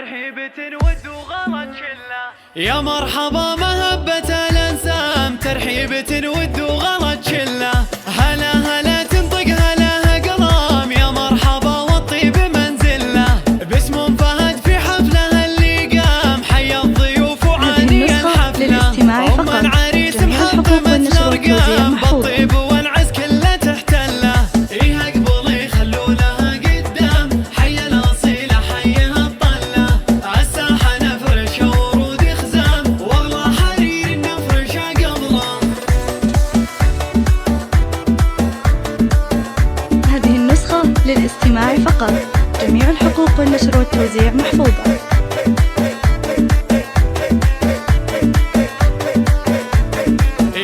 ترحيبة ود وغلط كله. يا مرحبا مهبة الانسام ترحيبة ود وغلط كله. هلا هلا تنطق هلا قلام يا مرحبا والطيب منزله. باسم فهد في حفله اللي قام حيا الضيوف وعاني الحفله. ام العريس محطمت الارقام بالطيب والعز كله تحتله. ايها قبلي خلوا لها قدام حيا الاصيله حيها الطله. عالساحه نفرش ورود خزام واغلى حرير نفرشه قبله. هذه النسخة للاستماع فقط. جميع الحقوق والنشر والتوزيع محفوظة.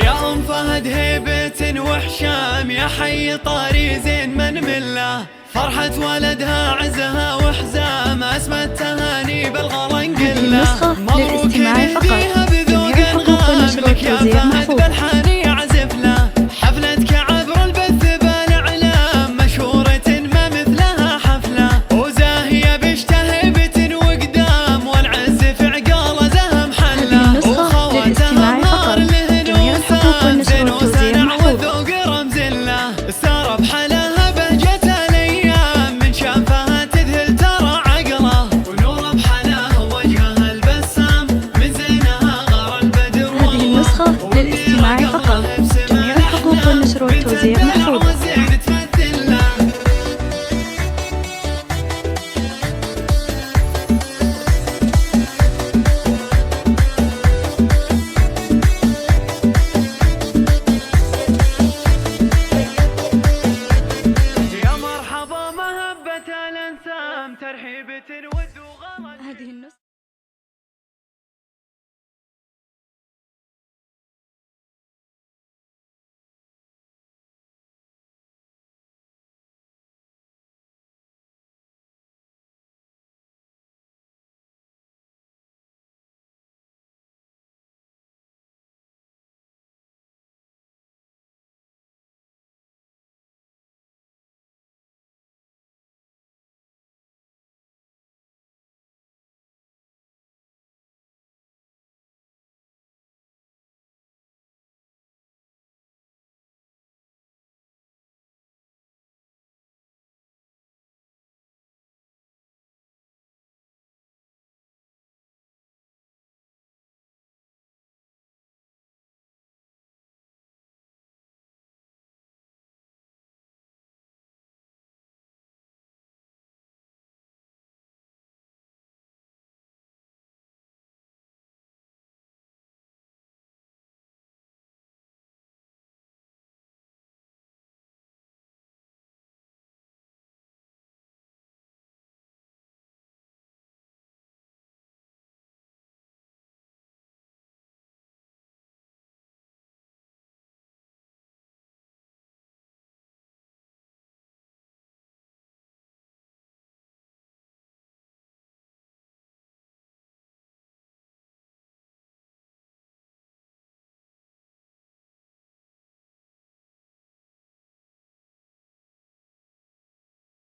يا ام فهد هيبة وحشام يا حي طاري زين من مله. فرحة ولدها عزها وحزام اسمى التهاني بالغلا نقله. مبروك نهديها بذوق انغام لك يا فهد بالحاني يعزف له. حفلتك عبر البث بالاعلام مشهورة ما مثلها حفله. وزاهية بشتهبة وقدام والعز في عقاله زهم حله. وخواتها نار لهن وسام زين وسنع والذوق رمز له. سار بحلاها بهجة الايام من شافها تذهل ترى عقله. ونور بحلاها وجهها البسام من زينها غار البدر. هذه النسخة للاستماع فقط. جميع الحقوق والنشر والتوزيع محفوظة. يا مرحبا مهبة الانسام ترحيبة ود وغلط. هذه النسخة